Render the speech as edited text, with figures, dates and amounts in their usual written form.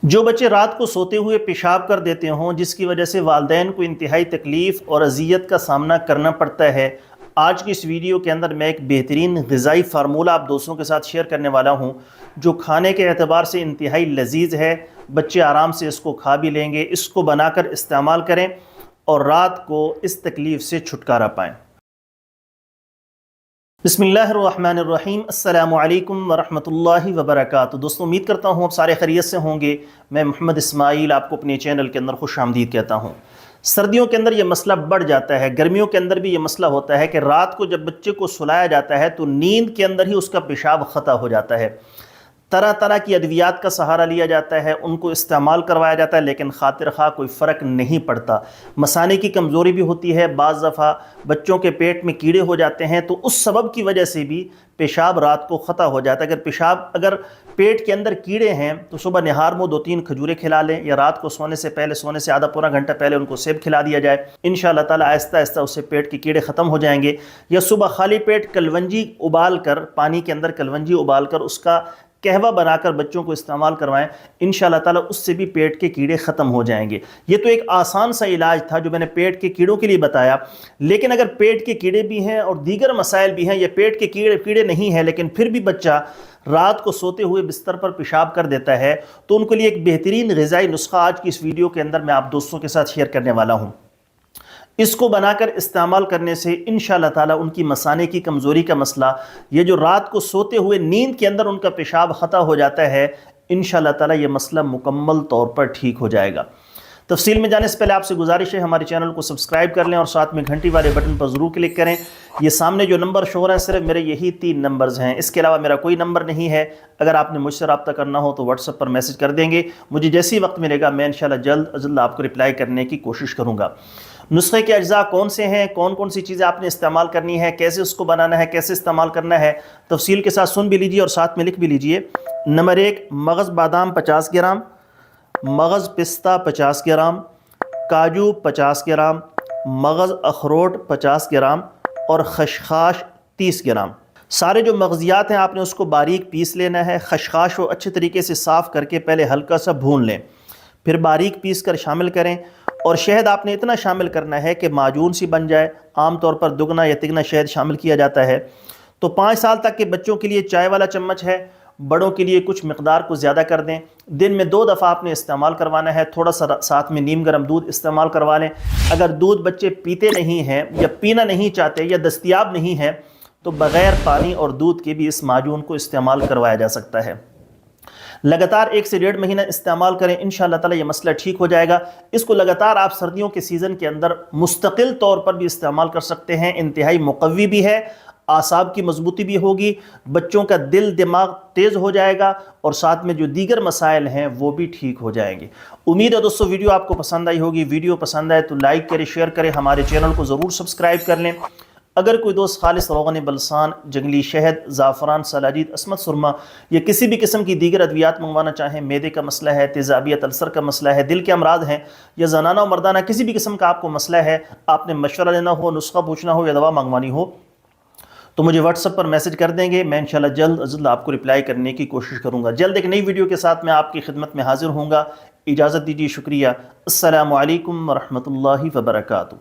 جو بچے رات کو سوتے ہوئے پیشاب کر دیتے ہوں جس کی وجہ سے والدین کو انتہائی تکلیف اور اذیت کا سامنا کرنا پڑتا ہے، آج کی اس ویڈیو کے اندر میں ایک بہترین غذائی فارمولہ آپ دوستوں کے ساتھ شیئر کرنے والا ہوں جو کھانے کے اعتبار سے انتہائی لذیذ ہے۔ بچے آرام سے اس کو کھا بھی لیں گے۔ اس کو بنا کر استعمال کریں اور رات کو اس تکلیف سے چھٹکارا پائیں۔ بسم اللہ الرحمن الرحیم۔ السلام علیکم ورحمۃ اللہ وبرکاتہ۔ دوستوں، امید کرتا ہوں آپ سارے خیریت سے ہوں گے۔ میں محمد اسماعیل آپ کو اپنے چینل کے اندر خوش آمدید کہتا ہوں۔ سردیوں کے اندر یہ مسئلہ بڑھ جاتا ہے، گرمیوں کے اندر بھی یہ مسئلہ ہوتا ہے کہ رات کو جب بچے کو سلایا جاتا ہے تو نیند کے اندر ہی اس کا پیشاب خطا ہو جاتا ہے۔ طرح طرح کی ادویات کا سہارا لیا جاتا ہے، ان کو استعمال کروایا جاتا ہے، لیکن خاطر خواہ کوئی فرق نہیں پڑتا۔ مثانے کی کمزوری بھی ہوتی ہے، بعض دفعہ بچوں کے پیٹ میں کیڑے ہو جاتے ہیں تو اس سبب کی وجہ سے بھی پیشاب رات کو خطا ہو جاتا ہے۔ اگر پیٹ کے اندر کیڑے ہیں تو صبح نہار میں 2-3 کھجوریں کھلا لیں، یا رات کو سونے سے آدھا پورا گھنٹہ پہلے ان کو سیب کھلا دیا جائے۔ انشاءاللہ تعالی آہستہ آہستہ اس سے پیٹ کے کیڑے ختم ہو جائیں گے۔ یا صبح خالی پیٹ کلونجی ابال کر، پانی کے اندر کلونجی ابال کر اس کا قہوہ بنا کر بچوں کو استعمال کروائیں، انشاءاللہ تعالیٰ اس سے بھی پیٹ کے کیڑے ختم ہو جائیں گے۔ یہ تو ایک آسان سا علاج تھا جو میں نے پیٹ کے کیڑوں کے لیے بتایا، لیکن اگر پیٹ کے کیڑے بھی ہیں اور دیگر مسائل بھی ہیں، یا پیٹ کے کیڑے نہیں ہیں لیکن پھر بھی بچہ رات کو سوتے ہوئے بستر پر پیشاب کر دیتا ہے، تو ان کے لیے ایک بہترین غذائی نسخہ آج کی اس ویڈیو کے اندر میں آپ دوستوں کے ساتھ شیئر کرنے والا ہوں۔ اس کو بنا کر استعمال کرنے سے انشاءاللہ تعالیٰ ان کی مثانے کی کمزوری کا مسئلہ، یہ جو رات کو سوتے ہوئے نیند کے اندر ان کا پیشاب خطا ہو جاتا ہے، انشاءاللہ تعالیٰ یہ مسئلہ مکمل طور پر ٹھیک ہو جائے گا۔ تفصیل میں جانے سے پہلے آپ سے گزارش ہے ہمارے چینل کو سبسکرائب کر لیں اور ساتھ میں گھنٹی والے بٹن پر ضرور کلک کریں۔ یہ سامنے جو نمبر شو ہو رہے ہیں صرف میرے یہی 3 نمبرز ہیں، اس کے علاوہ میرا کوئی نمبر نہیں ہے۔ اگر آپ نے مجھ سے رابطہ کرنا ہو تو واٹس ایپ پر میسج کر دیں گے، مجھے جیسی وقت ملے گا میں انشاءاللہ جلد از جلد آپ کو رپلائی کرنے کی کوشش کروں گا۔ نسخے کے اجزاء کون سے ہیں، کون کون سی چیزیں آپ نے استعمال کرنی ہے، کیسے اس کو بنانا ہے، کیسے استعمال کرنا ہے، تفصیل کے ساتھ سن بھی لیجئے اور ساتھ میں لکھ بھی لیجئے۔ نمبر 1، مغز بادام 50 گرام، مغز پستہ 50 گرام، کاجو 50 گرام، مغز اخروٹ 50 گرام اور خشخاش 30 گرام۔ سارے جو مغزیات ہیں آپ نے اس کو باریک پیس لینا ہے۔ خشخاش کو اچھے طریقے سے صاف کر کے پہلے ہلکا سا بھون لیں، پھر باریک پیس کر شامل کریں، اور شہد آپ نے اتنا شامل کرنا ہے کہ معجون سی بن جائے۔ عام طور پر دگنا یا تگنا شہد شامل کیا جاتا ہے۔ تو 5 سال تک کے بچوں کے لیے چائے والا چمچ ہے، بڑوں کے لیے کچھ مقدار کو زیادہ کر دیں۔ دن میں 2 دفعہ آپ نے استعمال کروانا ہے۔ تھوڑا سا ساتھ میں نیم گرم دودھ استعمال کروا لیں۔ اگر دودھ بچے پیتے نہیں ہیں یا پینا نہیں چاہتے یا دستیاب نہیں ہے تو بغیر پانی اور دودھ کے بھی اس معجون کو استعمال کروایا جا سکتا ہے۔ لگاتار 1 سے 1.5 مہینہ استعمال کریں، انشاءاللہ تعالی یہ مسئلہ ٹھیک ہو جائے گا۔ اس کو لگاتار آپ سردیوں کے سیزن کے اندر مستقل طور پر بھی استعمال کر سکتے ہیں۔ انتہائی مقوی بھی ہے، اعصاب کی مضبوطی بھی ہوگی، بچوں کا دل دماغ تیز ہو جائے گا، اور ساتھ میں جو دیگر مسائل ہیں وہ بھی ٹھیک ہو جائیں گے۔ امید ہے دوستو ویڈیو آپ کو پسند آئی ہوگی۔ ویڈیو پسند آئے تو لائک کریں، شیئر کریں، ہمارے چینل کو ضرور سبسکرائب کر لیں۔ اگر کوئی دوست خالص روغن بلسان، جنگلی شہد، زعفران، سلاجید، عصمت سرما یا کسی بھی قسم کی دیگر ادویات منگوانا چاہیں، معدے کا مسئلہ ہے، تیزابیت، السر کا مسئلہ ہے، دل کے امراض ہیں، یا زنانہ و مردانہ کسی بھی قسم کا آپ کو مسئلہ ہے، آپ نے مشورہ لینا ہو، نسخہ پوچھنا ہو یا دوا منگوانی ہو تو مجھے واٹس ایپ پر میسج کر دیں گے۔ میں انشاءاللہ جلد از جلد آپ کو رپلائی کرنے کی کوشش کروں گا۔ جلد ایک نئی ویڈیو کے ساتھ میں آپ کی خدمت میں حاضر ہوں گا۔ اجازت دیجیے، شکریہ۔ السلام علیکم ورحمۃ اللہ وبرکاتہ۔